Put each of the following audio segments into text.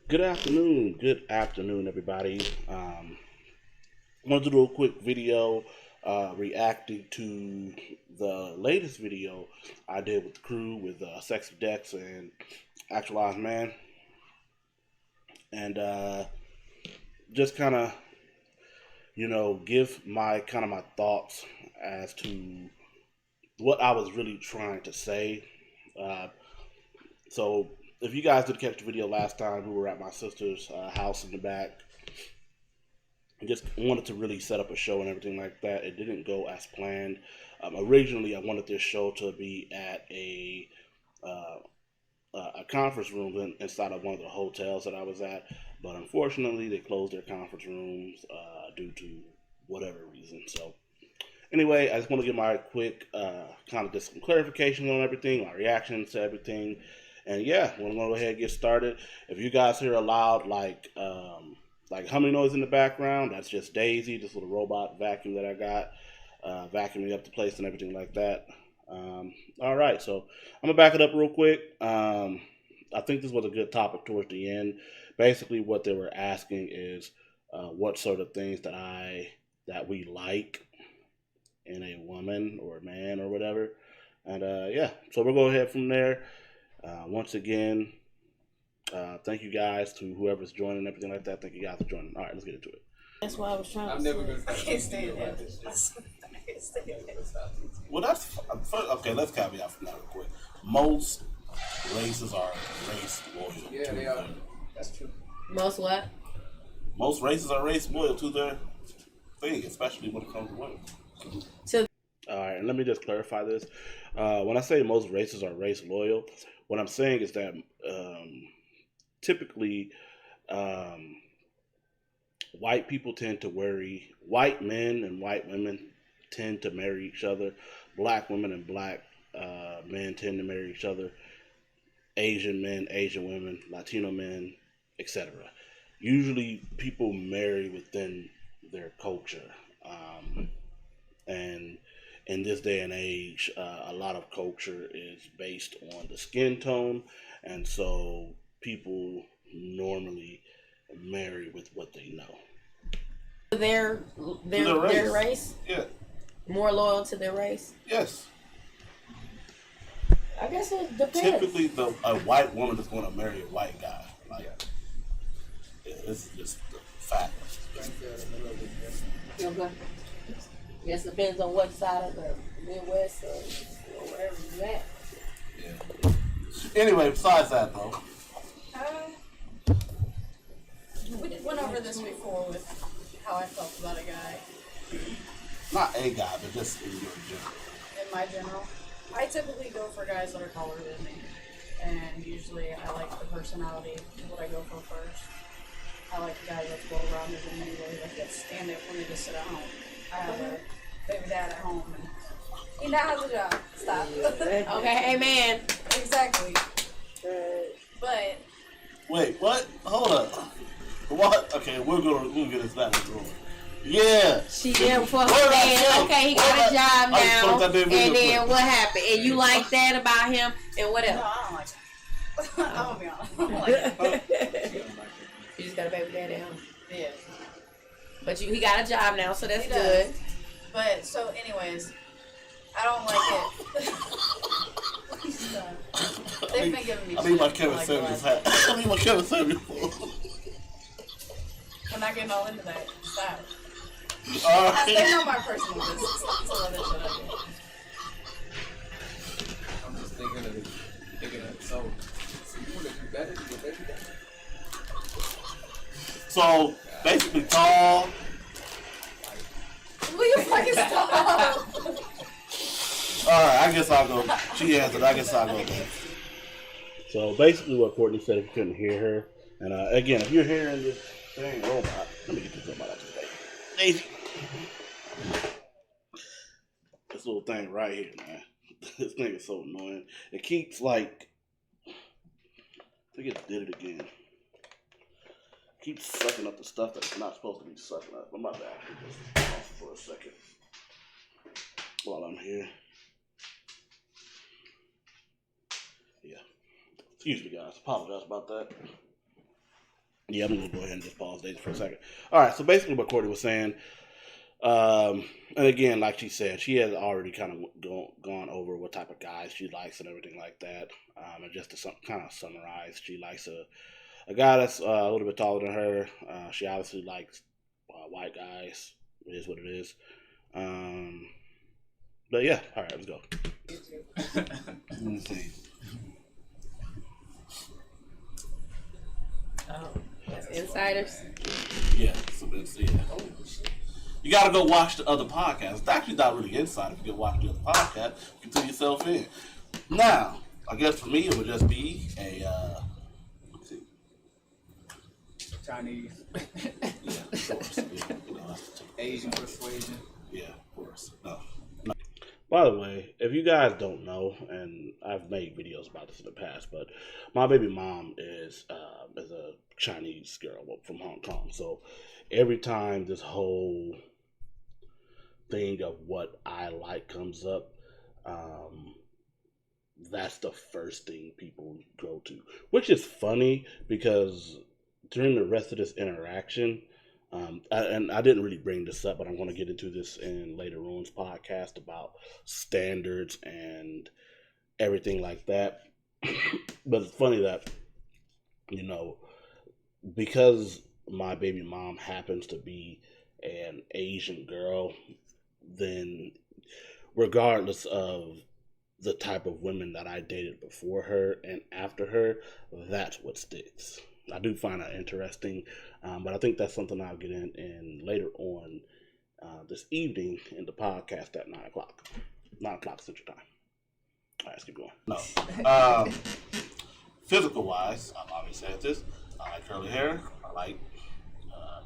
Good afternoon, everybody. I wanted to do a quick video reacting to the latest video I did with the crew with Sex with Dexx and Actualized Man, and just kind of give my thoughts as to what I was really trying to say. Uh, so if you guys did catch the video last time, we were at my sister's house in the back. I just wanted to really set up a show and everything like that. It didn't go as planned. Originally, I wanted this show to be at uh, a conference room inside of one of the hotels that I was at, but unfortunately, they closed their conference rooms due to whatever reason. So, anyway, I just want to give my quick kind of just some clarification on everything, my reactions to everything, and yeah, we're gonna go ahead and get started. If you guys hear a loud like humming noise in the background, that's just Daisy, this little robot vacuum that I got, vacuuming up the place and everything like that. All right, so I'm gonna back it up real quick. I think this was a good topic towards the end. Basically, what they were asking is what sort of things that we like in a woman or a man or whatever. And yeah, so we'll go ahead from there. Once again, thank you guys to whoever's joining and everything like that. Thank you guys for joining. All right, let's get into it. That's why I was trying to. I'm never gonna. I can't stand it. I can't stand it. Well, that's okay. Let's caveat from that real quick. Most races are race loyal. Yeah, they are. That's true. Most what? Most races are race loyal to their thing, especially when it comes to women. So, all right, and let me just clarify this. When I say most races are race loyal, what I'm saying is that typically white people tend to marry, white men and white women tend to marry each other. Black women and black men tend to marry each other. Asian men, Asian women, Latino men, etc. Usually people marry within their culture. And in this day and age, a lot of culture is based on the skin tone. And so people normally marry with what they know. their race. Yeah. More loyal to their race. Yes. I guess it depends. Typically, a white woman is going to marry a white guy. Like, yeah, this is just the fact. Okay. Yes, it depends on what side of the Midwest or wherever you at. Yeah. Anyway, besides that though, we went over this before with how I felt about a guy. not a guy, but just in your general. In my general, I typically go for guys that are taller than me, and usually I like the personality is what I go for first. I like a guy that's well-rounded in many ways. I can't stand it when they just sit at home. I have a baby dad at home, and he now has a job. Stop. Okay, amen. Exactly. But Wait, what? Hold up. What? Okay, we'll get this back in the room. Yeah. She did for her man. Okay, he got a job now. And then what happened? And you like that about him? And what no, else? I don't like it. I'm gonna be honest. I don't like it. You just got a baby daddy at home. Yeah. But he got a job now, so that's He good. does. But so, anyways, I don't like it. Please stop. They've been giving me. I need my shit for Kevin like Samuels the last- hat. I need my Kevin Samuels. I'm not getting all into that. Stop. All They right. know my personal business. That's all that shit I do. I'm just thinking of so you want to do better than your baby daddy? So basically, tall. Will you fucking stop? All right, I guess I'll go. She answered. I guess I'll go. So basically, what Courtney said, if you couldn't hear her, and again, if you're hearing this thing, robot, let me get this robot out of the way. Daisy. This little thing right here, man. This thing is so annoying. It keeps like, I think it did it again. Keeps sucking up the stuff that it's not supposed to be sucking up. I'm about to actually just off for a second while I'm here. Yeah. Excuse me, guys. Apologize about that. Yeah, I'm gonna go ahead and just pause Daisy for a second. All right, so basically what Courtney was saying, and again, like she said, she has already kind of gone over what type of guys she likes and everything like that. And just to kind of summarize, she likes a guy that's a little bit taller than her. She obviously likes white guys. It is what it is. But yeah, all right, let's go. Let me see. Oh, that's insiders. Yeah, so that's yeah. Oh, shit. You gotta go watch the other podcast. It's actually not really inside if you go watch the other podcast. You can tell yourself in. Now, I guess for me it would just be a let's see. Chinese. Yeah, of course. Yeah, you know, Asian persuasion. Yeah, of course. No. By the way, if you guys don't know, and I've made videos about this in the past, but my baby mom is a Chinese girl from Hong Kong. So every time this whole thing of what I like comes up, that's the first thing people go to, which is funny because during the rest of this interaction, and I didn't really bring this up, but I'm going to get into this in later on's podcast about standards and everything like that. But it's funny that, you know, because my baby mom happens to be an Asian girl, then regardless of the type of women that I dated before her and after her, that's what sticks. I do find that interesting, but I think that's something I'll get in later on this evening in the podcast at 9 o'clock. 9 o'clock Central Time. All right, let's keep going. No. Physical wise, I've already said this. I like curly hair. I like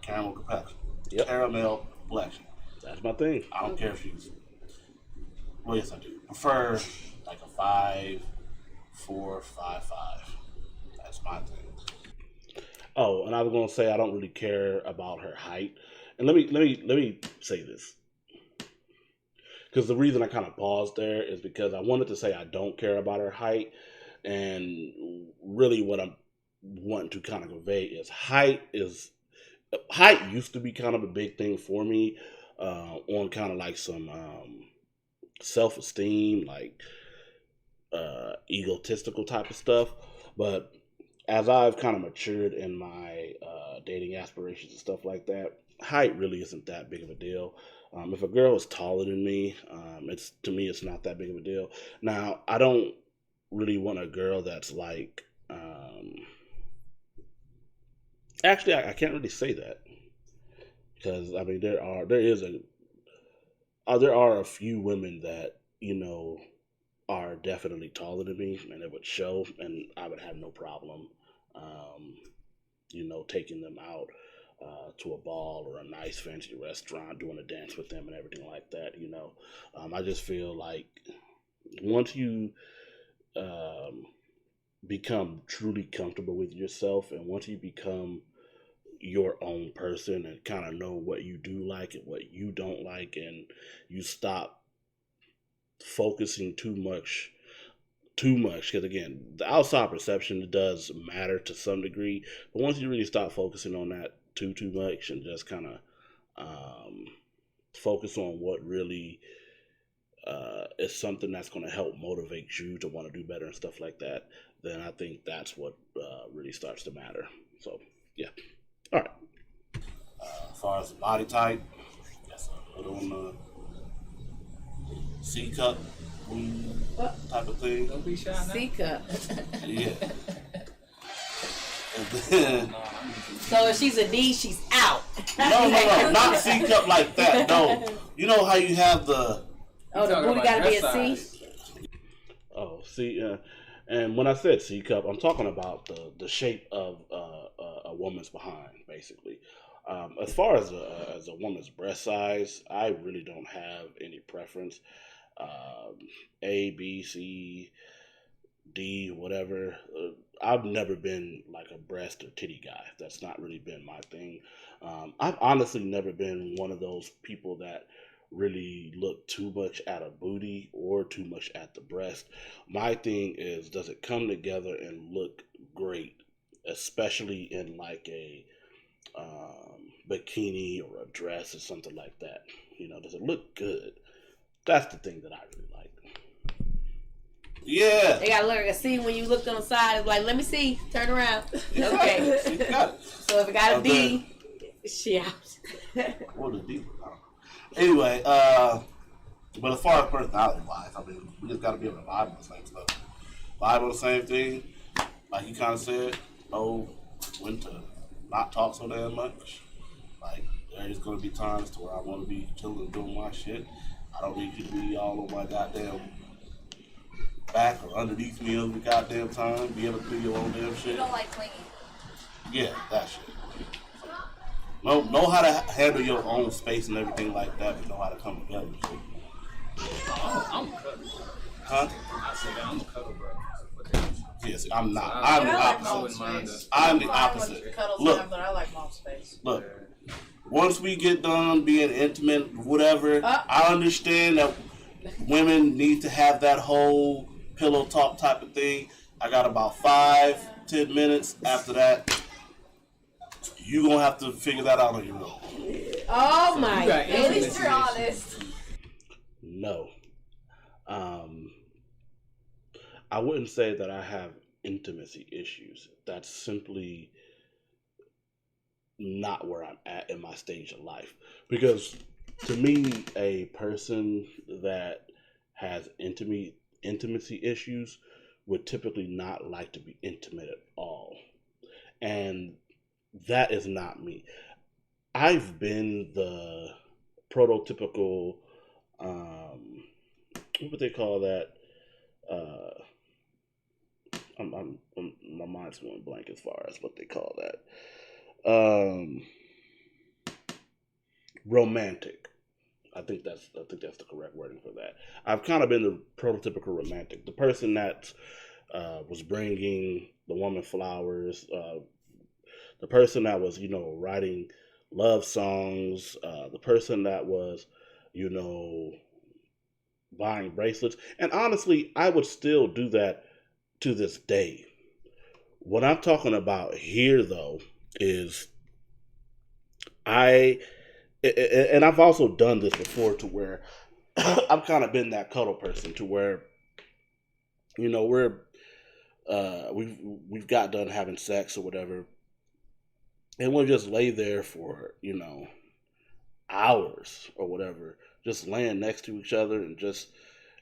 caramel complexion. Yep. Caramel complexion. That's my thing. I don't care if she's. Well, yes, I do. Prefer like a 5'4", 5'5". That's my thing. Oh, and I was gonna say I don't really care about her height. And let me say this, because the reason I kind of paused there is because I wanted to say I don't care about her height, and really what I'm wanting to kind of convey is height used to be kind of a big thing for me on kind of like some self-esteem, like egotistical type of stuff. But as I've kind of matured in my dating aspirations and stuff like that, height really isn't that big of a deal. If a girl is taller than me, to me it's not that big of a deal. Now, I don't really want a girl that's like actually I can't really say that, because I mean there are a few women that, you know, are definitely taller than me, and it would show, and I would have no problem, you know, taking them out to a ball or a nice fancy restaurant, doing a dance with them and everything like that. You know, I just feel like once you become truly comfortable with yourself, and once you become your own person and kind of know what you do like and what you don't like, and you stop focusing too much, because again, the outside perception does matter to some degree, but once you really stop focusing on that too much and just kind of focus on what really is something that's going to help motivate you to want to do better and stuff like that, then I think that's what really starts to matter. So yeah. All right. As far as the body type, that's a little on the C cup type of thing. Don't be shy now. C cup. Yeah. And then, so if she's a D, she's out. no, not C cup like that. No, you know how you have the the booty gotta be a C. Oh, C. And when I said C cup, I'm talking about the shape of a woman's behind, basically. As far as a woman's breast size, I really don't have any preference. A, B, C, D, whatever. I've never been like a breast or titty guy. That's not really been my thing. I've honestly never been one of those people that really look too much at a booty or too much at the breast. My thing is, does it come together and look great especially in like a bikini or a dress or something like that. Does it look good? That's the thing that I really like. Yeah. They gotta learn a scene when you look on the side. It's like, let me see. Turn around. Okay. So if it got a D, she out. What a D? Anyway, but as far as personality wise, I mean, we just gotta be able to vibe on the same stuff. Vibe on the same thing. Like you kind of said, know when to not talk so damn much. Like, there's going to be times to where I want to be chilling and doing my shit. I don't need you to be all on my goddamn back or underneath me every goddamn time. Be able to do your own damn shit. You don't like clingy. Yeah, that shit. Know how to handle your own space and everything like that, but know how to come together and shit. I'm a cuddle. Huh? I said that I'm a cuddle, bro. Yes, I'm not. I'm the opposite. I'm the opposite. Look, but I like mom space. Look, once we get done being intimate, whatever, I understand that women need to have that whole pillow talk type of thing. I got about 5-10 minutes. After that, you gonna have to figure that out on your own. Oh my God! At least you're honest. No. I wouldn't say that I have intimacy issues. That's simply not where I'm at in my stage of life. Because to me, a person that has intimacy issues would typically not like to be intimate at all. And that is not me. I've been the prototypical, what would they call that? My mind's going blank as far as what they call that. Romantic. I think that's the correct wording for that. I've kind of been the prototypical romantic, the person that was bringing the woman flowers, the person that was writing love songs, the person that was buying bracelets, and honestly, I would still do that to this day. What I'm talking about here, though, is and I've also done this before to where I've kind of been that cuddle person to where, we've got done having sex or whatever, and we'll just lay there for, hours or whatever, just laying next to each other and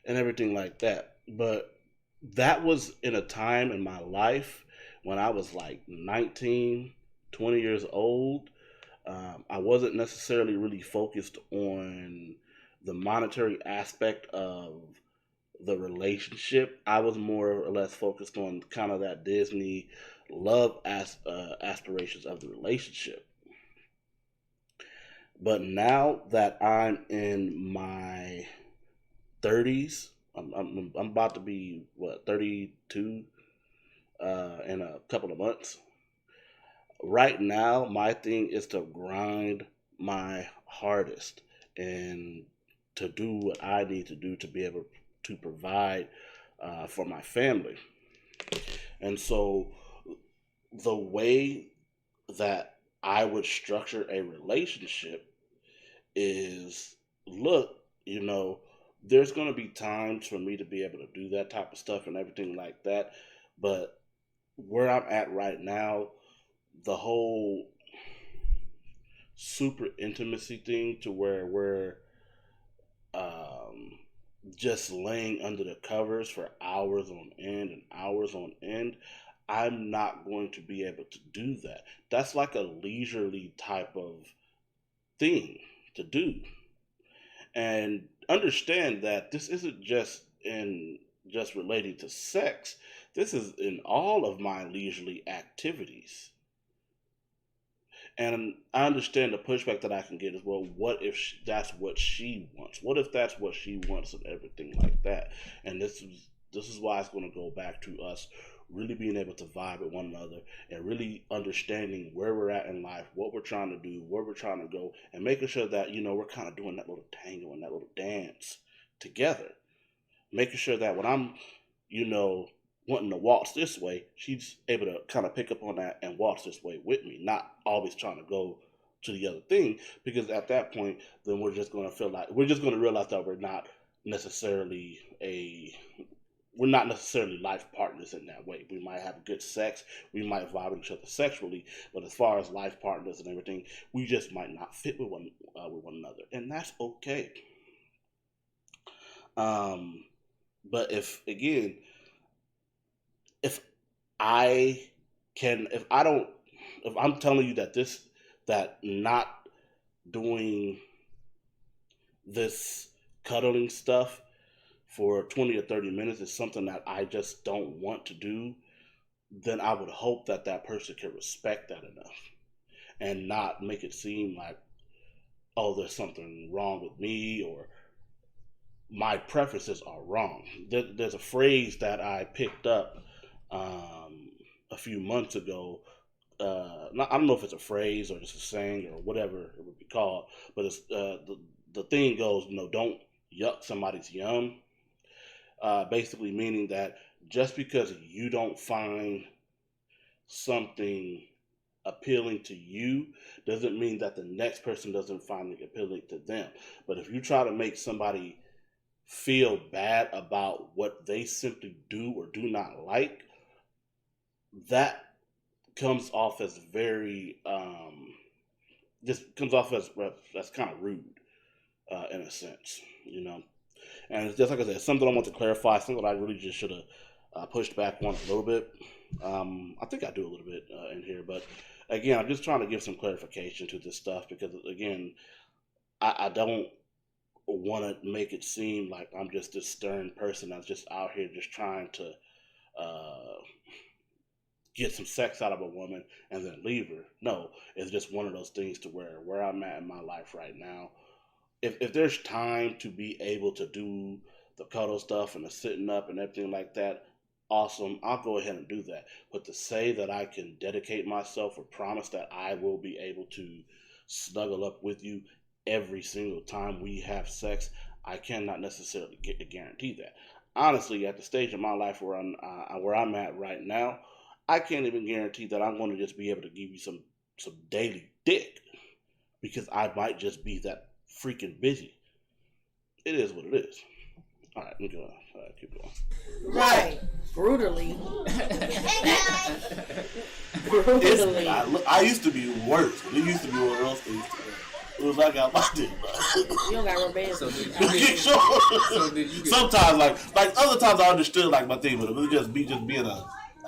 everything like that. But that was in a time in my life when I was like 19, 20 years old. I wasn't necessarily really focused on the monetary aspect of the relationship. I was more or less focused on kind of that Disney love aspirations of the relationship. But now that I'm in my 30s, I'm about to be 32 in a couple of months. Right now, my thing is to grind my hardest and to do what I need to do to be able to provide for my family. And so the way that I would structure a relationship is, look, there's going to be times for me to be able to do that type of stuff and everything like that. But where I'm at right now, the whole super intimacy thing to where we're just laying under the covers for hours on end and hours on end, I'm not going to be able to do that. That's like a leisurely type of thing to do. And understand that this isn't just relating to sex. This is in all of my leisurely activities. And I understand the pushback that I can get as well. What if that's what she wants? What if that's what she wants and everything like that? And this is why it's going to go back to us really being able to vibe with one another and really understanding where we're at in life, what we're trying to do, where we're trying to go, and making sure that, we're kind of doing that little tango and that little dance together. Making sure that when I'm, wanting to waltz this way, she's able to kind of pick up on that and waltz this way with me, not always trying to go to the other thing, because at that point, then we're just going to realize that we're not necessarily life partners in that way. We might have good sex, we might vibe with each other sexually, but as far as life partners and everything, we just might not fit with one another, and that's okay. But if if I if I'm telling you that not doing this cuddling stuff for 20 or 30 minutes is something that I just don't want to do, then I would hope that that person can respect that enough and not make it seem like, oh, there's something wrong with me or my preferences are wrong. There's a phrase that I picked up a few months ago. I don't know if it's a phrase or just a saying or whatever it would be called, but it's the thing goes, don't yuck somebody's yum. Basically meaning that just because you don't find something appealing to you doesn't mean that the next person doesn't find it appealing to them. But if you try to make somebody feel bad about what they simply do or do not like, that comes off as very just comes off as that's kind of rude in a sense, And it's just like I said, something I want to clarify, something I really just should have pushed back on a little bit. I think I do a little bit in here, but again, I'm just trying to give some clarification to this stuff because, again, I don't want to make it seem like I'm just this stern person that's just out here just trying to get some sex out of a woman and then leave her. No, it's just one of those things to where I'm at in my life right now. If there's time to be able to do the cuddle stuff and the sitting up and everything like that, awesome, I'll go ahead and do that. But to say that I can dedicate myself or promise that I will be able to snuggle up with you every single time we have sex, I cannot necessarily guarantee that. Honestly, at the stage of my life where I'm at right now, I can't even guarantee that I'm going to just be able to give you some daily dick because I might just be that freaking busy. It is what it is. All right, I'm gonna keep going. Right, brutally. I used to be worse. It used to be what else they used to be. It was like I liked it. You don't got rubber bands. So did you get sometimes like other times I understood like my thing, but it was just being an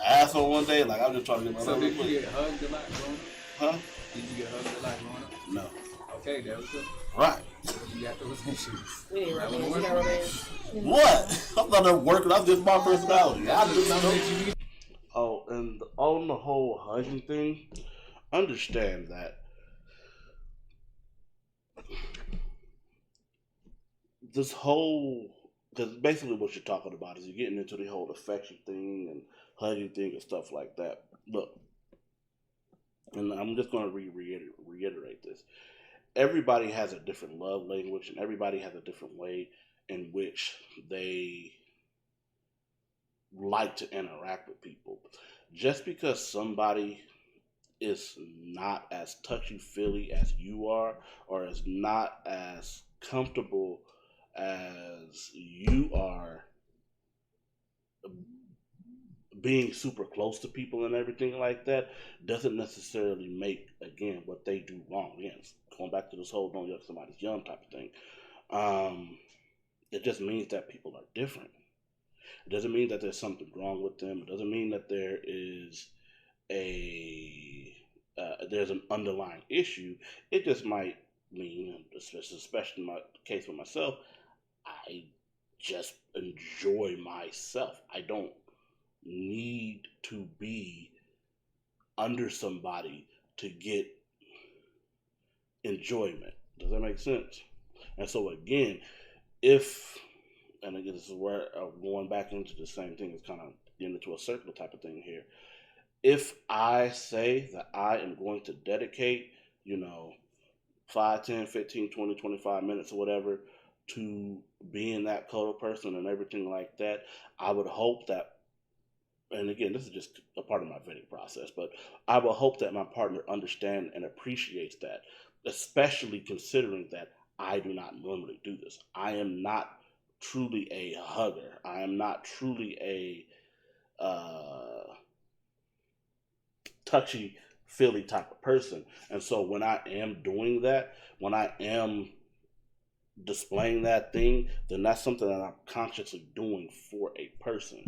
asshole one day. Like I was just trying to get my. So did you get hugged a lot growing up? Huh? Did you get hugged a lot growing up? No. Okay, that was good. Right. You got those issues. We need rubber bands. You got rubber bands. What? I'm not there working. That's just my personality. Oh, and on the whole hugging thing, understand that this whole, because basically what you're talking about is you're getting into the whole affection thing and hugging thing and stuff like that. Look, and I'm just going to reiterate this. Everybody has a different love language, and everybody has a different way in which they like to interact with people. Just because somebody is not as touchy-feely as you are, or is not as comfortable as you are being super close to people and everything like that, doesn't necessarily make, again, what they do wrong. Again, going back to this whole don't yuck somebody's yum type of thing. It just means that people are different. It doesn't mean that there's something wrong with them. It doesn't mean that there is there's an underlying issue. It just might mean, especially in my case with myself, I just enjoy myself. I don't need to be under somebody to get enjoyment. Does that make sense? And so again, and again, this is where going back into the same thing, is kind of getting into a circle type of thing here. If I say that I am going to dedicate, 5, 10, 15, 20, 25 minutes or whatever to being that cuddle person and everything like that, I would hope that and again, this is just a part of my vetting process, but I will hope that my partner understands and appreciates that, especially considering that I do not normally do this. I am not truly a hugger. I am not truly a touchy feely type of person. And so when I am doing that, when I am displaying that thing, then that's something that I'm consciously doing for a person,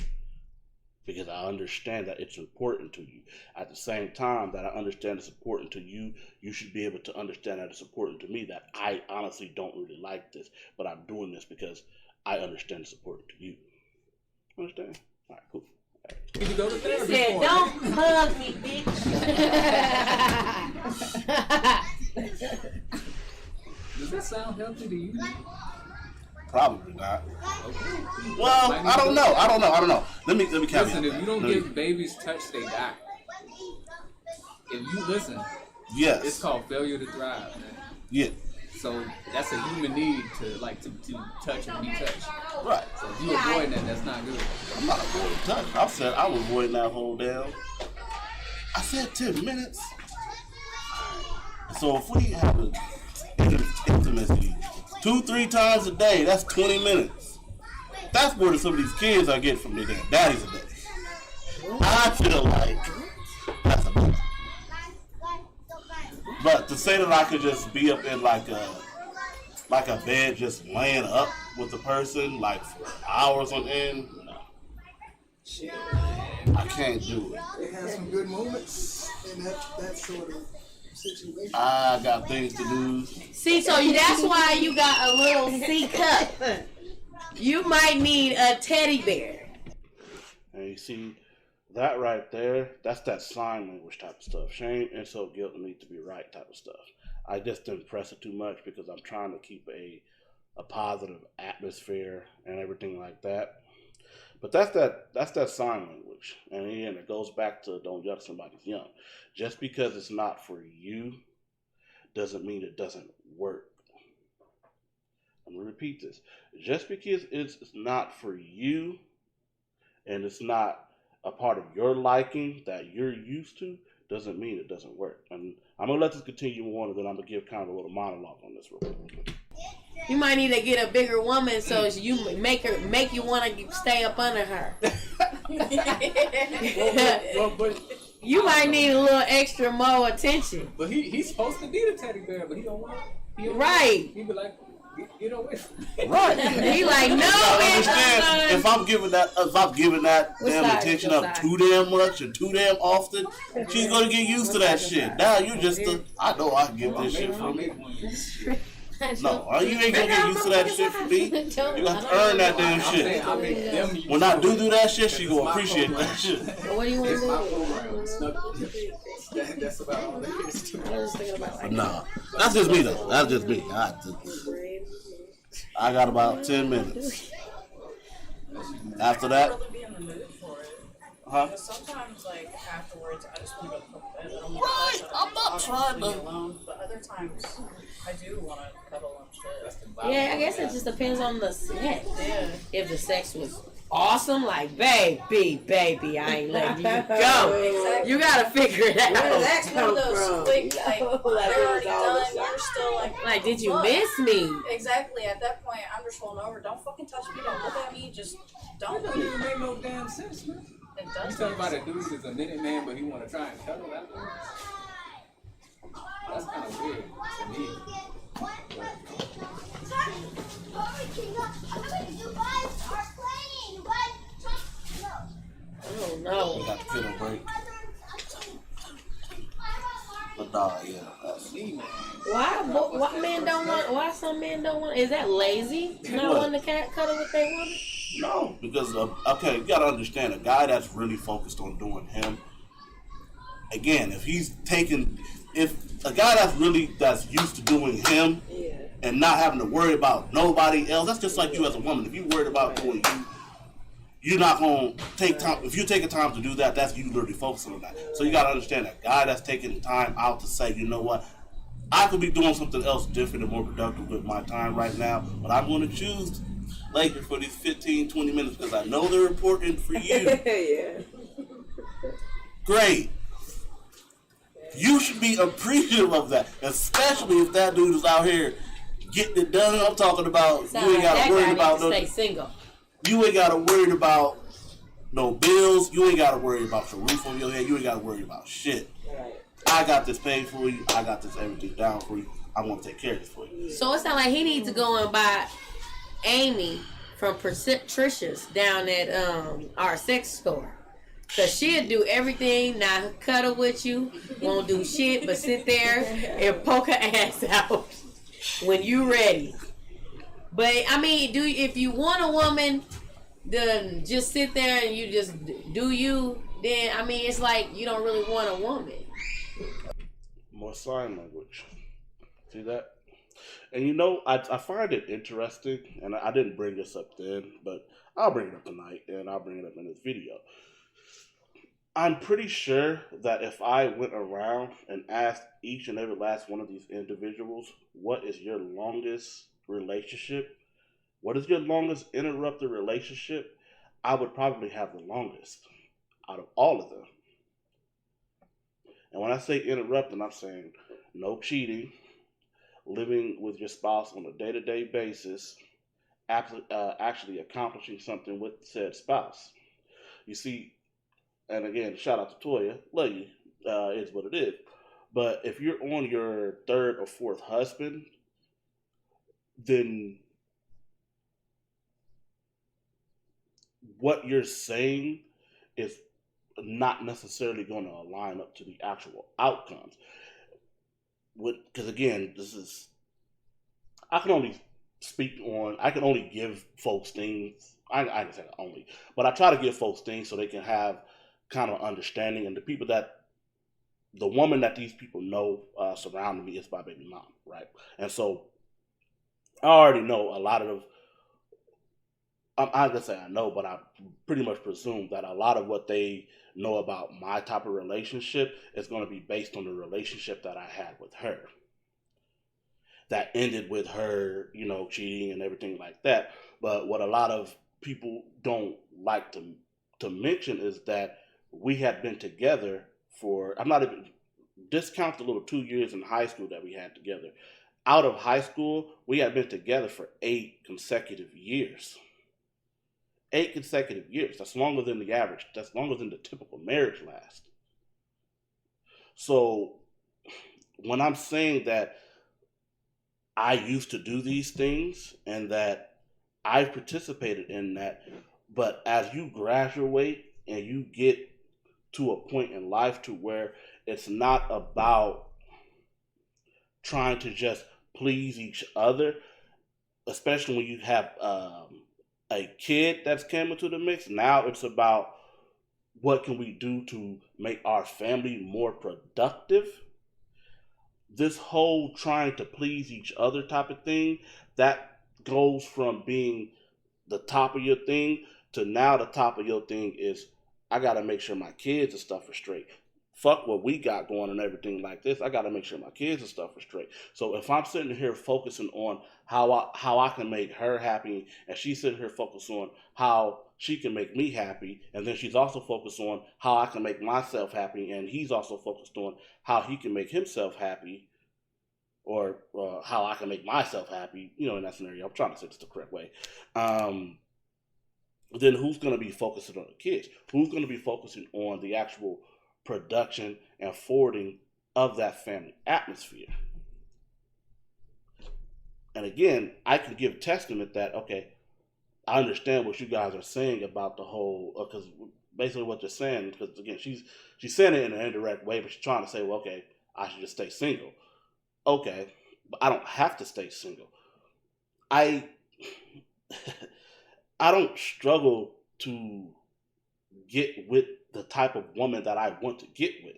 because I understand that it's important to you. At the same time that I understand it's important to you, you should be able to understand that it's important to me, that I honestly don't really like this, but I'm doing this because I understand it's important to you. Understand? All right, cool. Did you go to He therapy said, for "Don't hug me, bitch." Does that sound healthy to you? Probably not. Okay. Well, I don't know. Let me caveat. Listen, if you don't give babies touch, they die. If you listen, yes, it's called failure to thrive, man. Yeah. So that's a human need to touch and be touched. Right. So if you avoid that, that's not good. I'm not avoiding touch. I said I was avoiding that whole damn. I said 10 minutes. So if we have an intimacy 2-3 times a day, that's 20 minutes. That's more than some of these kids I get from their damn daddies a day. I feel like that's a lot. But to say that I could just be up in like a bed just laying up with the person like for hours on end, no. I can't do it. They have some good moments in that sort of situation. I got things to do. See, so that's why you got a little C cup. You might need a teddy bear. And you see, that right there, that's that sign language type of stuff. Shame, insult, guilt, and need to be right type of stuff. I just didn't press it too much because I'm trying to keep a positive atmosphere and everything like that. But that's that sign language. And again, it goes back to don't judge somebody's young. Just because it's not for you doesn't mean it doesn't work. I'm going to repeat this. Just because it's not for you and it's not a part of your liking that you're used to doesn't mean it doesn't work. And I'm going to let this continue on, and then I'm going to give kind of a little monologue on this real quick. You might need to get a bigger woman so you make you want to stay up under her. But You might need a little extra more attention. But he's supposed to be the teddy bear, but he don't want it. Right. He be like, get away from me. Right. He like, no, I understand bitch. if I'm giving that damn side? attention What up side? too damn much and too damn often, she's gonna get used to that shit. Now you just I know I can give this shit for me. No, you ain't gonna get used to that shit from me. You got to earn that damn shit. When I do that shit, she gonna appreciate that shit. What do you want It's my to program. That's about all there is to it. Nah, that's just me though. That's just me. I got about 10 minutes. After that, really be in the mood for it. huh? Because sometimes, like, afterwards, I just want to go to bed. I don't want Right, to I'm not trying to. be alone. But other times, I do want to cuddle and shit. Yeah, I guess it just depends on the sex. Yeah. If the sex was awesome, like, baby, I ain't letting you go. Exactly. You gotta figure it out. That's one of those quick, like, they're already done. You're still Like, did you fuck? miss me? Exactly. At that point, I'm just rolling over. Don't fucking touch me. Don't look at me. Just don't. That don't even make no damn sense, man. It You does. talking about a dude who's a minute man, but he want to try and cuddle afterwards? That's kind of weird to me. Oh no. Got the kid on break. But nah, yeah. That's Me, man. Why men don't want? Why some men don't want? Is that lazy? Not wanting to cuddle with their woman? No, because okay, you gotta understand a guy that's really focused on doing him. Again, if a guy that's used to doing him and not having to worry about nobody else, that's just like you as a woman. If you worried about doing you, you're not gonna take time. If you're taking time to do that, that's you literally focusing on that. So you gotta understand that guy that's taking time out to say, you know what, I could be doing something else different and more productive with my time right now, but I'm gonna choose later for these 15, 20 minutes because I know they're important for you. Yeah. Great. You should be appreciative of that, especially if that dude is out here getting it done. I'm talking about you ain't got to worry about no. Stay single. You ain't got to worry about no bills. You ain't got to worry about your roof on your head. You ain't got to worry about shit. Right. I got this paid for you. I got this everything down for you. I'm gonna take care of this for you. So it sounds like he needs to go and buy Amy from Patricia's down at our sex store. Cause she'll do everything, not cuddle with you, won't do shit, but sit there and poke her ass out when you ready. But I mean, if you want a woman to just sit there and you just do you, then I mean it's like you don't really want a woman. More sign language. See that? And you know, I find it interesting, and I didn't bring this up then, but I'll bring it up tonight, and I'll bring it up in this video. I'm pretty sure that if I went around and asked each and every last one of these individuals, what is your longest relationship? What is your longest interrupted relationship? I would probably have the longest out of all of them. And when I say interrupting, I'm saying no cheating, living with your spouse on a day-to-day basis, actually accomplishing something with said spouse. You see, and again, shout out to Toya, love you, is what it is. But if you're on your third or fourth husband, then what you're saying is not necessarily going to align up to the actual outcomes. Because again, I can only give folks things. I can say that only, but I try to give folks things so they can have kind of understanding. And the woman that these people know surrounding me is my baby mom, right? And so I already know a lot of. I'm gonna say I know, but I pretty much presume that a lot of what they know about my type of relationship is going to be based on the relationship that I had with her. That ended with her, cheating and everything like that. But what a lot of people don't like to mention is that we had been together for, I'm not even, discount the little 2 years in high school that we had together. Out of high school, we had been together for 8 consecutive years. 8 consecutive years. That's longer than the average. That's longer than the typical marriage lasts. So when I'm saying that I used to do these things and that I've participated in that, but as you graduate and you get to a point in life to where it's not about trying to just please each other, especially when you have a kid that's came into the mix. Now it's about what can we do to make our family more productive. This whole trying to please each other type of thing, that goes from being the top of your thing to now the top of your thing is I got to make sure my kids and stuff are straight. Fuck what we got going and everything like this. I got to make sure my kids and stuff are straight. So if I'm sitting here focusing on how I can make her happy, and she's sitting here focused on how she can make me happy, and then she's also focused on how I can make myself happy, and he's also focused on how he can make himself happy, or how I can make myself happy, in that scenario. I'm trying to say this the correct way. Then who's going to be focusing on the kids? Who's going to be focusing on the actual production and forwarding of that family atmosphere? And again, I can give testament that, okay, I understand what you guys are saying about the whole, because basically what you're saying, because again, she's saying it in an indirect way, but she's trying to say, well, okay, I should just stay single. Okay, but I don't have to stay single. I don't struggle to get with the type of woman that I want to get with.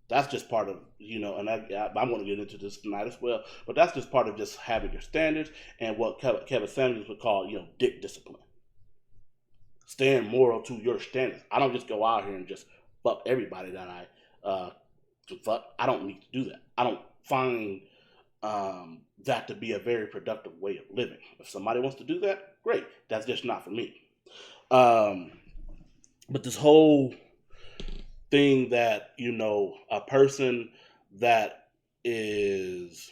That's just part of, and I'm going to get into this tonight as well, but that's just part of just having your standards and what Kevin Samuels would call, dick discipline. Staying moral to your standards. I don't just go out here and just fuck everybody that I fuck. I don't need to do that. I don't find that to be a very productive way of living. If somebody wants to do that, great. That's just not for me. But this whole thing that, you know, a person that is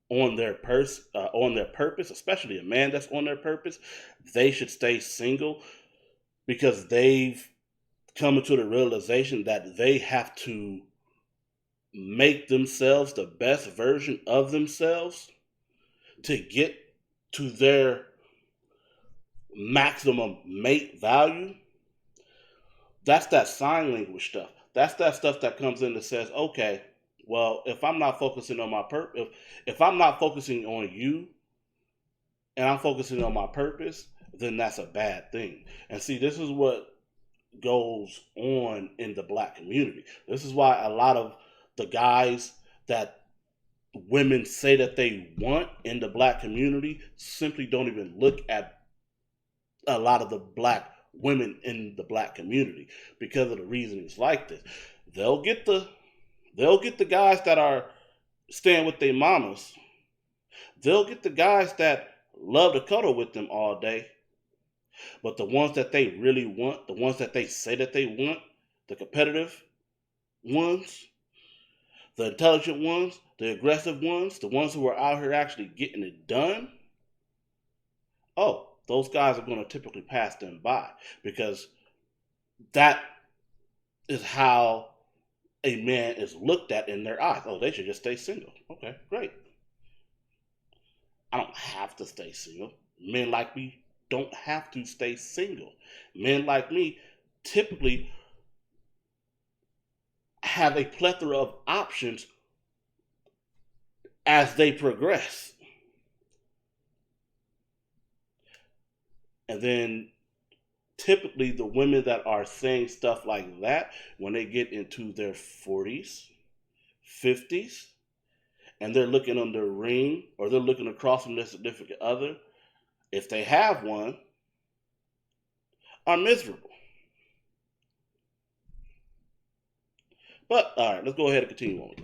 on their purpose, especially a man that's on their purpose, they should stay single because they've come into the realization that they have to make themselves the best version of themselves to get to their maximum mate value. That's that sign language stuff. That's that stuff that comes in that says, okay, well, if I'm not focusing on my purpose, if I'm not focusing on you and I'm focusing on my purpose, then that's a bad thing. And see, this is what goes on in the black community. This is why a lot of the guys that women say that they want in the black community simply don't even look at a lot of the black women in the black community because of the reasons like this. They'll get the guys that are staying with their mamas. They'll get the guys that love to cuddle with them all day. But the ones that they really want, the ones that they say that they want, the competitive ones, the intelligent ones, the aggressive ones, the ones who are out here actually getting it done, oh, those guys are going to typically pass them by because that is how a man is looked at in their eyes. Oh, they should just stay single. Okay, great. I don't have to stay single. Men like me don't have to stay single. Men like me typically have a plethora of options as they progress. And then typically the women that are saying stuff like that, when they get into their 40s, 50s, and they're looking on their ring or they're looking across from their significant other, if they have one, are miserable. But all right, let's go ahead and continue on.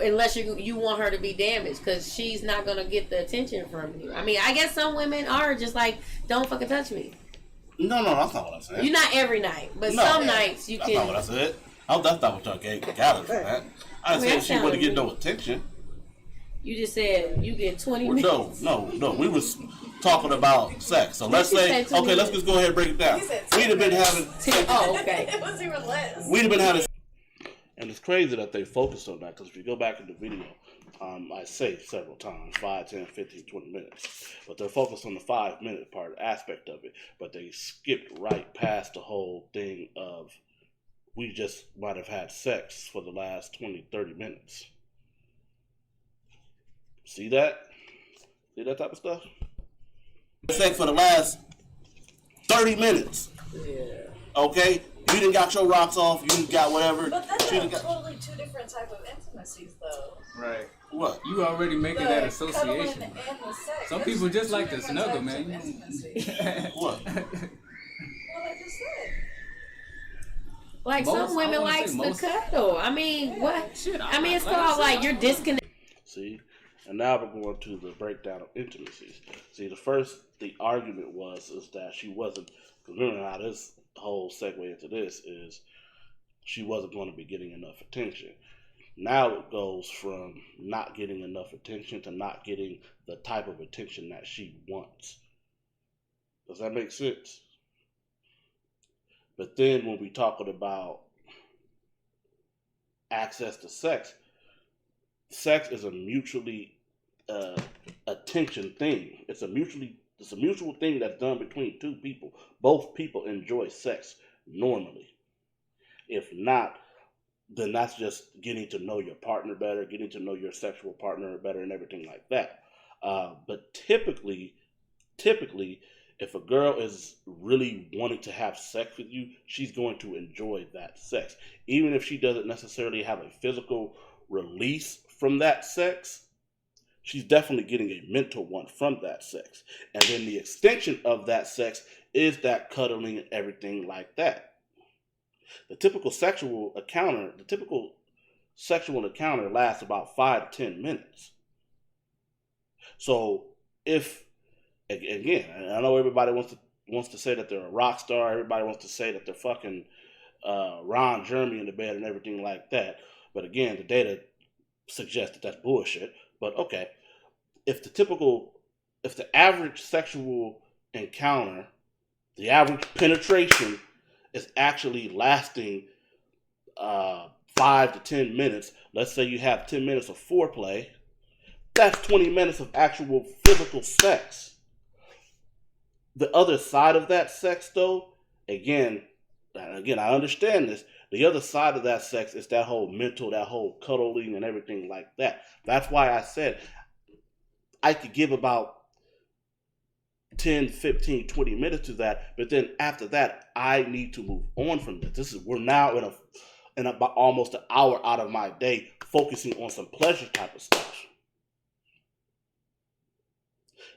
Unless you want her to be damaged, because she's not gonna get the attention from you. I mean, I guess some women are just like, don't fucking touch me. No, that's not what I said. You're not every night, but No, some nights you that's can. That's not what I said. Oh, that's not what y'all gathered from that. I didn't say she wouldn't get no attention. You just said you get 20 minutes. No. We was talking about sex. So let's say, okay, let's just go ahead and break it down. We'd have been having. Oh, okay. It was even less. We'd have been having. And it's crazy that they focused on that because if you go back in the video, I say several times, 5, 10, 15, 20 minutes. But they're focused on the 5-minute part aspect of it. But they skipped right past the whole thing of we just might have had sex for the last 20, 30 minutes. See that? See that type of stuff? Sex for the last 30 minutes. Yeah. Okay? You done got your rocks off, you done got whatever. But that's totally two different type of intimacies, though. Right. What? You already making that association. And the sex. Some That's people just two like to different snuggle, types man. of intimacy. What? Well, I just said. Like Most- some women I wanna likes say to most. cuddle. I mean, what? Shit, I mean, it's like I called said, like you're disconnected. See? And now we're going to the breakdown of intimacies. See, the argument is that she wasn't, because remember how this whole segue into this is she wasn't going to be getting enough attention. Now it goes from not getting enough attention to not getting the type of attention that she wants. Does that make sense? But then when we talking about access to sex is a mutually attention thing. It's a mutual thing that's done between two people. Both people enjoy sex normally. If not, then that's just getting to know your partner better, getting to know your sexual partner better, and everything like that. But typically, if a girl is really wanting to have sex with you, she's going to enjoy that sex. Even if she doesn't necessarily have a physical release from that sex, she's definitely getting a mental one from that sex. And then the extension of that sex is that cuddling and everything like that. The typical sexual encounter lasts about 5 to 10 minutes. So if, again, I know everybody wants to say that they're a rock star. Everybody wants to say that they're fucking Ron Jeremy in the bed and everything like that. But again, the data suggests that that's bullshit. But okay, if the average sexual encounter, the average penetration is actually lasting 5 to 10 minutes, let's say you have 10 minutes of foreplay, that's 20 minutes of actual physical sex. The other side of that sex, though, again, I understand this. The other side of that sex is that whole mental, that whole cuddling and everything like that. That's why I said I could give about 10, 15, 20 minutes to that, but then after that, I need to move on from this. We're now in about almost an hour out of my day focusing on some pleasure type of stuff.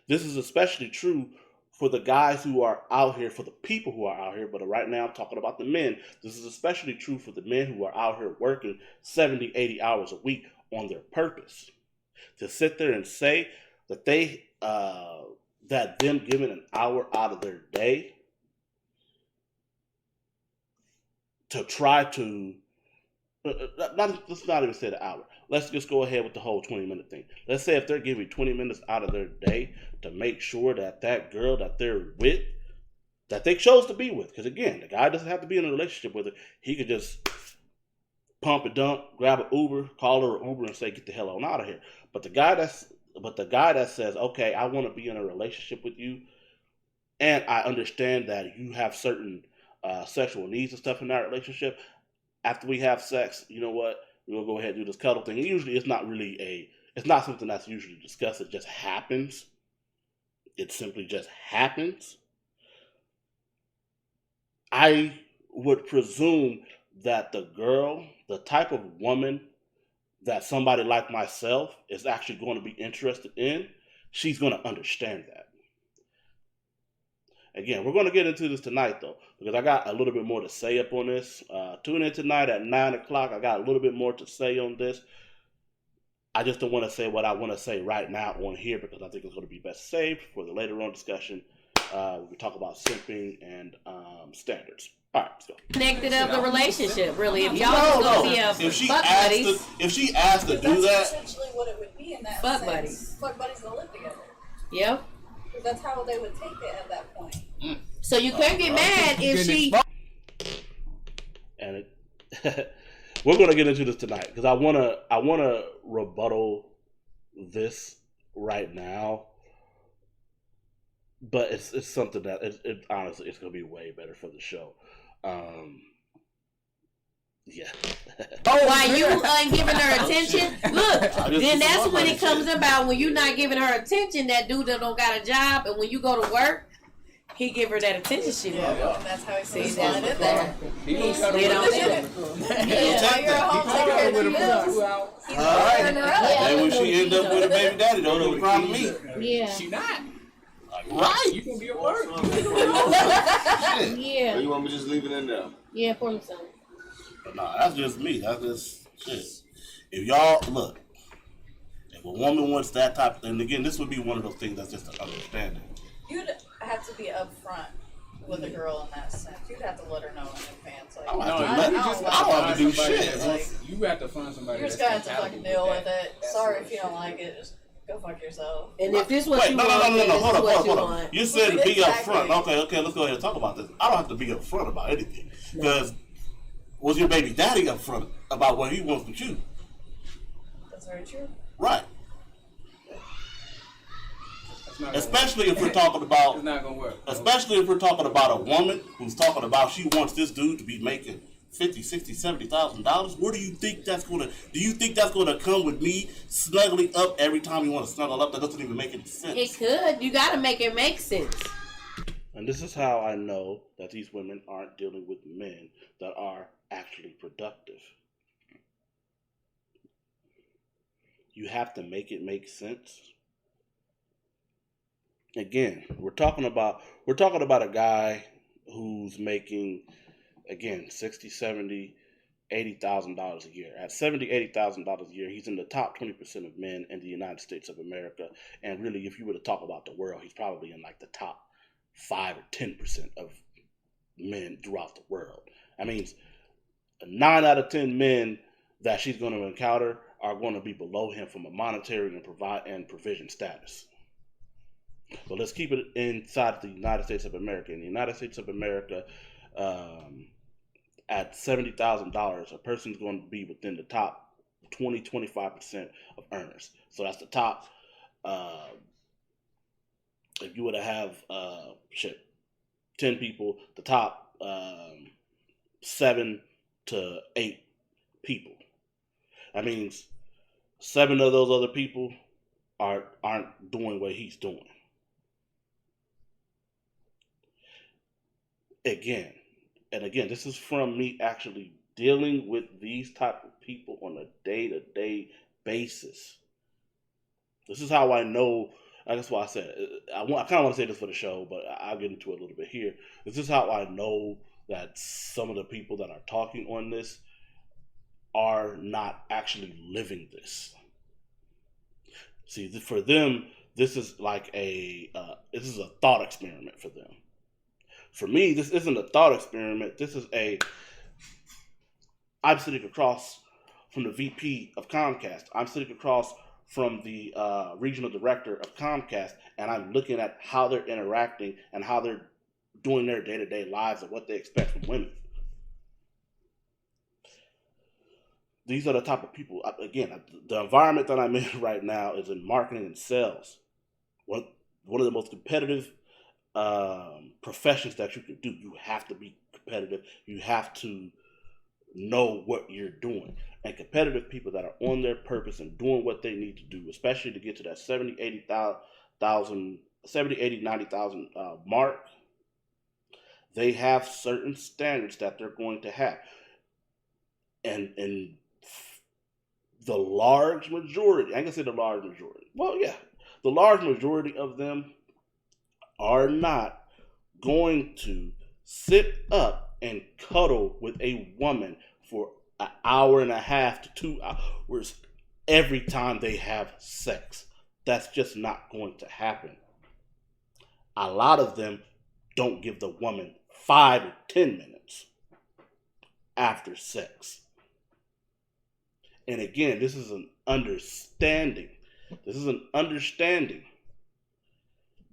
This is especially true for the guys who are out here, for the people who are out here, but right now I'm talking about the men. This is especially true for the men who are out here working 70, 80 hours a week on their purpose. To sit there and say that that them giving an hour out of their day to try to, let's not even say the hour. Let's just go ahead with the whole 20-minute thing. Let's say if they're giving 20 minutes out of their day to make sure that that girl that they're with, that they chose to be with, because again, the guy doesn't have to be in a relationship with her. He could just pump and dump, grab an Uber, call her an Uber, and say, "Get the hell on out of here." But the guy that says, "Okay, I want to be in a relationship with you, and I understand that you have certain sexual needs and stuff in that relationship. After we have sex, you know what? We'll go ahead and do this cuddle thing." And usually, it's not something that's usually discussed. It just happens. It simply just happens. I would presume that the type of woman that somebody like myself is actually going to be interested in, she's going to understand that. Again, we're going to get into this tonight, though, because I got a little bit more to say up on this. Tune in tonight at 9 o'clock. I got a little bit more to say on this. I just don't want to say what I want to say right now on here because I think it's going to be best saved for the later on discussion. We talk about simping and standards. All right, let's go. Connected of the relationship, really. If y'all No. gonna be a If she fuck asked buddies, if she asked to do That's that, essentially what it would be in that Fuck sense. buddies. Fuck buddies that live together. yep. Because that's how they would take it at that point. So you can't get mad if she. and we're going to get into this tonight because I wanna rebuttal this right now. But it's something that it honestly it's going to be way better for the show. Yeah. Why you ain't giving her attention? Look, then that's when it comes about when you're not giving her attention. That dude that don't got a job, and when you go to work, he give her that attention she wants. And that's how he See, sees down it in there. He He gonna cut slid her on with it. While you're at home, take care of the bills. He's All right. turn her up. And when she end up with a baby daddy, don't be proud of me. Yeah. She not. Right. You gonna be at work. Shit. Yeah. Or you want me to just leave it in there? Yeah, for me some. But nah, that's just me. That's just shit. If y'all look, if a woman wants that type, and again, this would be one of those things that's just an understanding. You'd have to be upfront with a girl in that sense. You'd have to let her know in advance. Like, I don't No, have to you just I don't have to do somebody shit. that's- You have to find somebody. you just that's gotta have to fucking compatible deal with that. it. Sorry if you don't like it. Just go fuck yourself. And if this what Wait, you no, want, then this hold is up, what hold you up. want. You said be Exactly. upfront. Okay, let's go ahead and talk about this. I don't have to be upfront about anything. Because was your baby daddy upfront about what he wants with you? That's very true. Right. It's not gonna Especially work. if we're talking about It's not gonna work. Especially if we're talking about a woman who's talking about she wants this dude to be making $50,000, $60,000, $70,000. Where do you think that's gonna? Do you think that's gonna come with me snuggling up every time you want to snuggle up? That doesn't even make any sense. It could. You gotta make it make sense. And this is how I know that these women aren't dealing with men that are actually productive. You have to make it make sense. Again, we're talking about a guy who's making, again, $60,000, $70,000, $80,000 a year. At $70,000, $80,000 a year, he's in the top 20% of men in the United States of America. And really, if you were to talk about the world, he's probably in like the top 5 or 10% of men throughout the world. I mean, 9 out of 10 men that she's going to encounter are going to be below him from a monetary and provision status. But let's keep it inside the United States of America. In the United States of America, at $70,000, a person's going to be within the top 25% of earners. So that's the top. If you were to have 10 people, the top 7 to 8 people. That means 7 of those other people aren't doing what he's doing. Again, this is from me actually dealing with these type of people on a day-to-day basis. This is how I know. That's why I said I kind of want to say this for the show, but I'll get into it a little bit here. This is how I know that some of the people that are talking on this are not actually living this. See, for them, this is like a thought experiment for them. For me, this isn't a thought experiment. This is I'm sitting across from the VP of Comcast. I'm sitting across from the regional director of Comcast, and I'm looking at how they're interacting and how they're doing their day-to-day lives and what they expect from women. These are the type of people, again, the environment that I'm in right now is in marketing and sales. One of the most competitive professions that you can do. You have to be competitive. You have to know what you're doing. And competitive people that are on their purpose and doing what they need to do, especially to get to that 70, 80, 90,000 mark, they have certain standards that they're going to have. And the large majority, I can say the large majority. Well, yeah, the large majority of them are not going to sit up and cuddle with a woman for an hour and a half to 2 hours every time they have sex. That's just not going to happen. A lot of them don't give the woman 5 or 10 minutes after sex. And again, this is an understanding. This is an understanding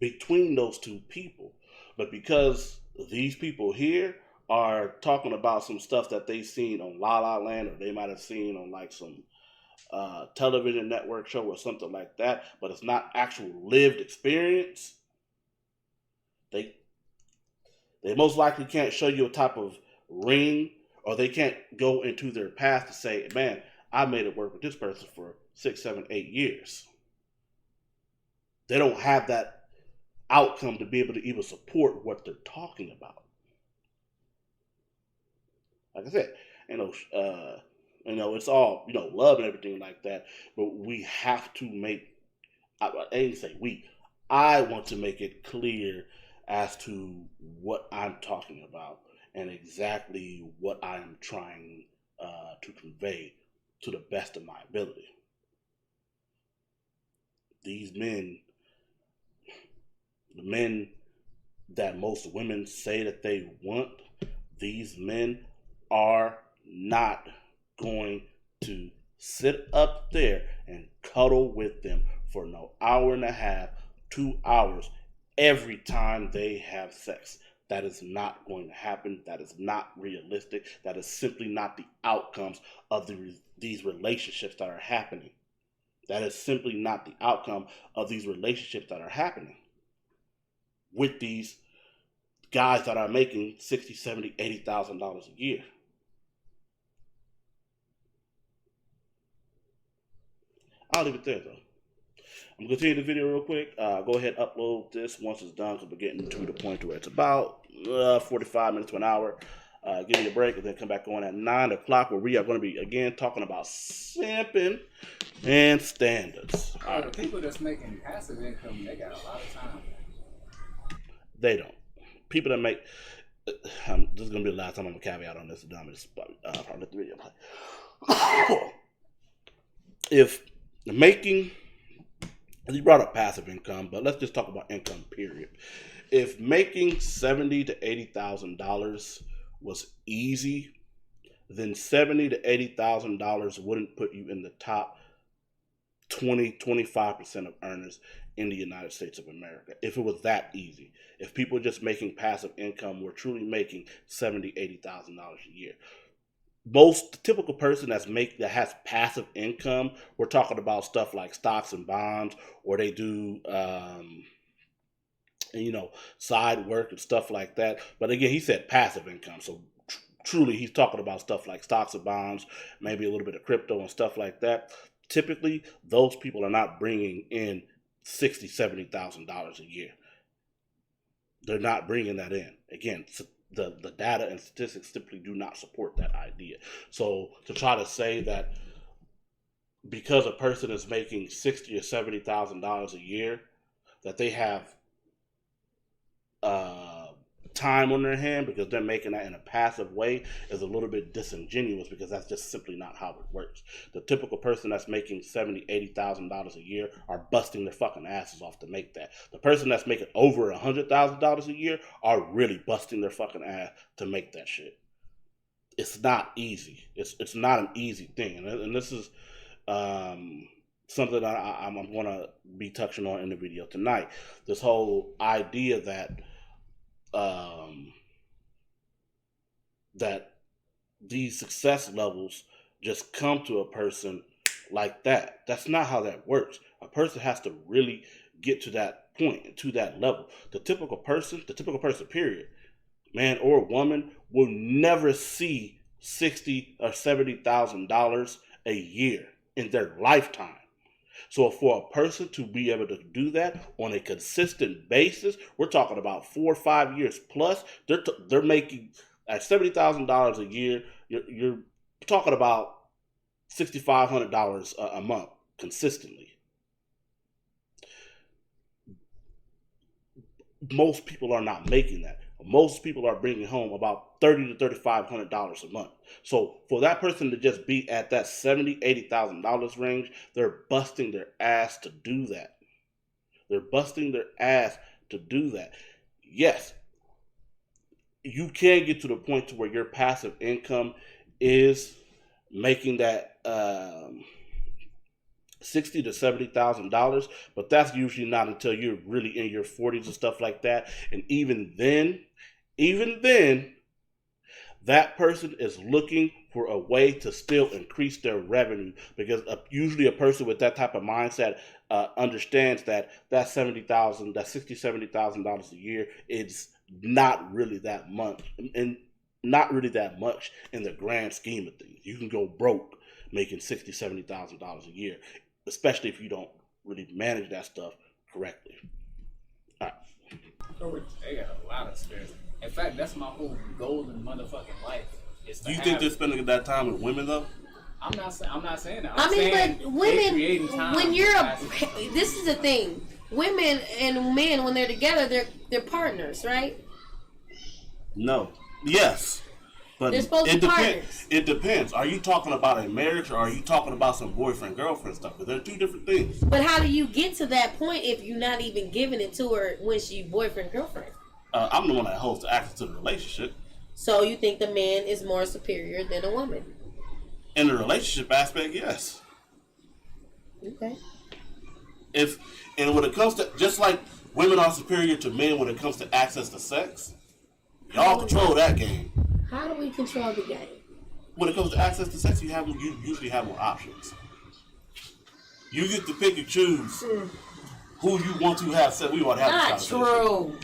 between those two people. But because these people here are talking about some stuff that they've seen on La La Land, or they might have seen on like some television network show or something like that, but it's not actual lived experience, they most likely can't show you a type of ring, or they can't go into their past to say, man, I made it work with this person for 6, 7, 8 years. They don't have that outcome to be able to even support what they're talking about. Like I said, it's all, love and everything like that, but we have to make, I ain't say we, I want to make it clear as to what I'm talking about and exactly what I'm trying to convey to the best of my ability. These men, the men that most women say that they want, these men are not going to sit up there and cuddle with them for no hour and a half, 2 hours every time they have sex. That is not going to happen. That is not realistic. That is simply not the outcomes of these relationships that are happening. That is simply not the outcome of these relationships that are happening with these guys that are making $60,000, $70,000, $80,000 a year. I'll leave it there, though. I'm going to continue the video real quick. Go ahead and upload this once it's done, because we're getting to the point where it's about 45 minutes to an hour. Give me a break and then come back on at 9 o'clock, where we are going to be, again, talking about simping and standards. All right. The people that's making passive income, they got a lot of time. They don't. People that make... this is going to be the last time I'm going to caveat on this. I'm just probably let the video play. If making... You brought up passive income, but let's just talk about income, period. If making $70,000 to $80,000 was easy, then $70,000 to $80,000 wouldn't put you in the top 25% of earners in the United States of America. If it was that easy, if people just making passive income were truly making $70,000, $80,000 a year. The typical person that has passive income, we're talking about stuff like stocks and bonds, or they do side work and stuff like that. But again, he said passive income, so truly he's talking about stuff like stocks and bonds, maybe a little bit of crypto and stuff like that. Typically, those people are not bringing in $60,000, $70,000 a year. They're not bringing that in. Again, the data and statistics simply do not support that idea. So to try to say that because a person is making $60,000 or $70,000 a year, that they have time on their hand because they're making that in a passive way is a little bit disingenuous, because that's just simply not how it works. The typical person that's making $70,000, $80,000 a year are busting their fucking asses off to make that. The person that's making over $100,000 a year are really busting their fucking ass to make that shit. It's not easy. It's not an easy thing, and this is something that I'm going to be touching on in the video tonight. This whole idea that that these success levels just come to a person like that. That's not how that works. A person has to really get to that point, to that level. The typical person period, man or woman, will never see $60,000 or $70,000 a year in their lifetime. So for a person to be able to do that on a consistent basis, we're talking about 4 or 5 years plus. They're making at $70,000 a year. You're talking about $6,500 a month consistently. Most people are not making that. Most people are bringing home about $3,000 to $3,500 a month. So for that person to just be at that $70,000, $80,000 range, they're busting their ass to do that. They're busting their ass to do that. Yes, you can get to the point to where your passive income is making that $60,000 to $70,000, but that's usually not until you're really in your 40s and stuff like that. And even then, that person is looking for a way to still increase their revenue, because usually a person with that type of mindset understands that $70,000, that $60,000, $70,000 a year is not really that much, and not really that much in the grand scheme of things. You can go broke making $60,000, $70,000 a year, especially if you don't really manage that stuff correctly. All right. They got a lot of experience. In fact, that's my whole goal in motherfucking life. Do you think they're spending that time with women though? I'm not saying that. But women, when you're this is the thing. Women and men, when they're together, they're partners, right? No. Yes. But they're supposed to be partners. It depends. Are you talking about a marriage, or are you talking about some boyfriend-girlfriend stuff? Because they're two different things. But how do you get to that point if you're not even giving it to her when she's boyfriend-girlfriend? I'm the one that holds the access to the relationship. So you think the man is more superior than a woman? In the relationship aspect, yes. Okay. And when it comes to, just like women are superior to men when it comes to access to sex, y'all control that game. How do we control the game? When it comes to access to sex, you usually have more options. You get to pick and choose who you want to have sex. We want to have not true.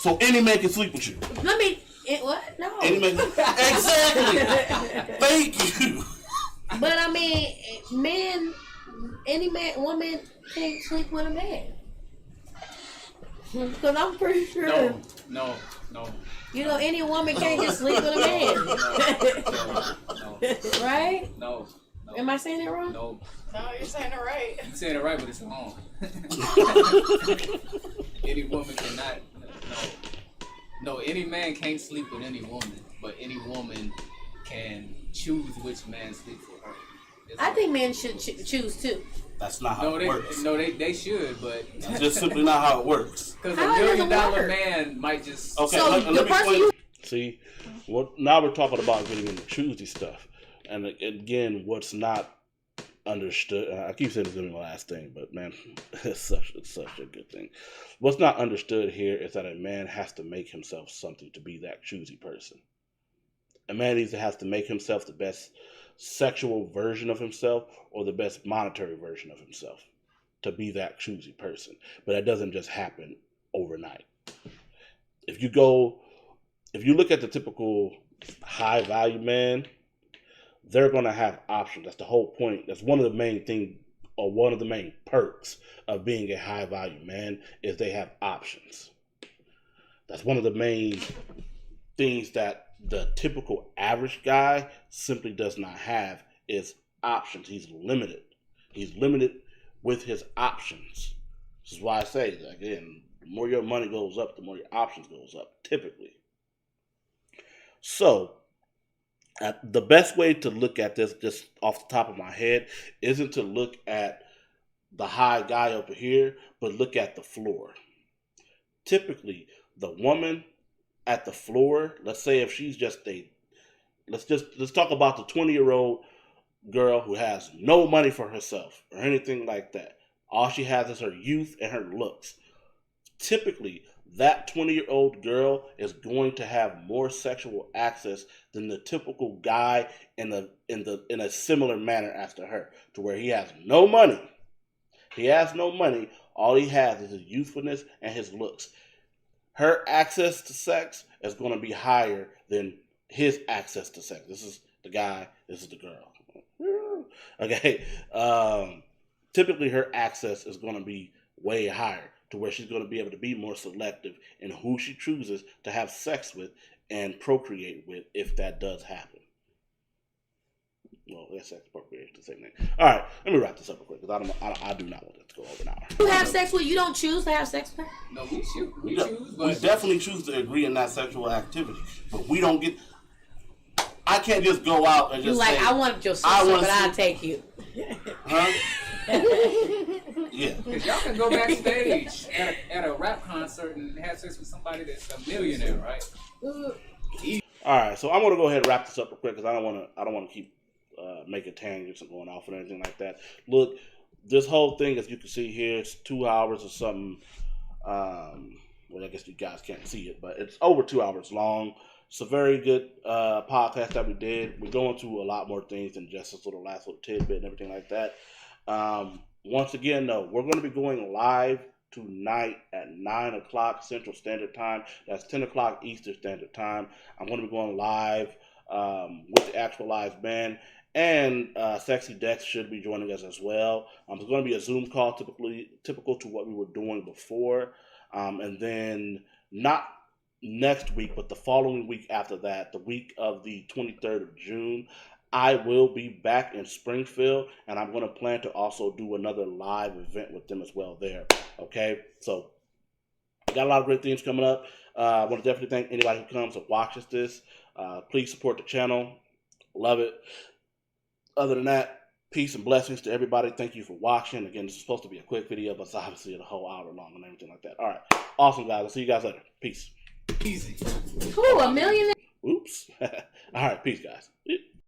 So any man can sleep with you. What? No. Any man, exactly. Thank you. But I mean, woman can't sleep with a man. Because I'm pretty sure. No. You know, any woman can't just sleep with a man. No. Right? No. Am I saying it wrong? No. No, you're saying it right. You're saying it right, but it's wrong. Any woman cannot. No, any man can't sleep with any woman, but any woman can choose which man sleeps with her. I think men should choose too. That's not how it works. No, they should, but that's just simply not how it works. Because $1 million man might just. Okay, so let me explain. See, now we're talking about getting into choosy stuff, and again, what's not understood. I keep saying it's gonna be my last thing, but man, it's such a good thing. What's not understood here is that a man has to make himself something to be that choosy person. A man either has to make himself the best sexual version of himself or the best monetary version of himself to be that choosy person. But that doesn't just happen overnight. If you look at the typical high value man, they're going to have options. That's the whole point. That's one of the main things, or one of the main perks of being a high value man, is they have options. That's one of the main things that the typical average guy simply does not have, is options. He's limited. He's limited with his options. This is why I say, again, the more your money goes up, the more your options goes up, typically. So, the best way to look at this, just off the top of my head, isn't to look at the high guy over here, but look at the floor. Typically, the woman at the floor, let's say if she's just let's talk about the 20-year-old girl who has no money for herself or anything like that. All she has is her youth and her looks. Typically, that 20-year-old girl is going to have more sexual access than the typical guy in a similar manner as to her, to where he has no money. He has no money. All he has is his youthfulness and his looks. Her access to sex is going to be higher than his access to sex. This is the guy. This is the girl. Okay. Typically, her access is going to be way higher, to where she's going to be able to be more selective in who she chooses to have sex with and procreate with, if that does happen. Well, that's sex procreation, the same thing. All right, let me wrap this up real quick, because I do not want it to go over an hour. You have sex with, you don't choose to have sex with her? No, we choose. We definitely choose to agree in that sexual activity, but we don't get. I can't just go out and just say, I want your sister, but I'll take you. Huh? Yeah. Because y'all can go backstage at a rap concert and have sex with somebody that's a millionaire, right? All right, so I'm gonna go ahead and wrap this up real quick, because I don't want to keep making tangents and going off and anything like that. Look, this whole thing, as you can see here, it's 2 hours or something. Well, I guess you guys can't see it, but it's over 2 hours long. It's a very good podcast that we did. We're going to a lot more things than just this last little tidbit and everything like that. Once again, though, we're going to be going live tonight at 9 o'clock Central Standard Time. That's 10 o'clock Eastern Standard Time. I'm going to be going live with the Actualized Man, and Sexy Dexx should be joining us as well. It's going to be a Zoom call, typical to what we were doing before, and then not next week, but the following week after that, the week of the 23rd of June, I will be back in Springfield, and I'm going to plan to also do another live event with them as well there. Okay, so got a lot of great things coming up. I want to definitely thank anybody who comes and watches this. Please support the channel. Love it. Other than that, peace and blessings to everybody. Thank you for watching. Again, this is supposed to be a quick video, but it's obviously a whole hour long and everything like that. All right, awesome, guys. I'll see you guys later. Peace. Easy. Who, a millionaire? Oops. All right, peace, guys.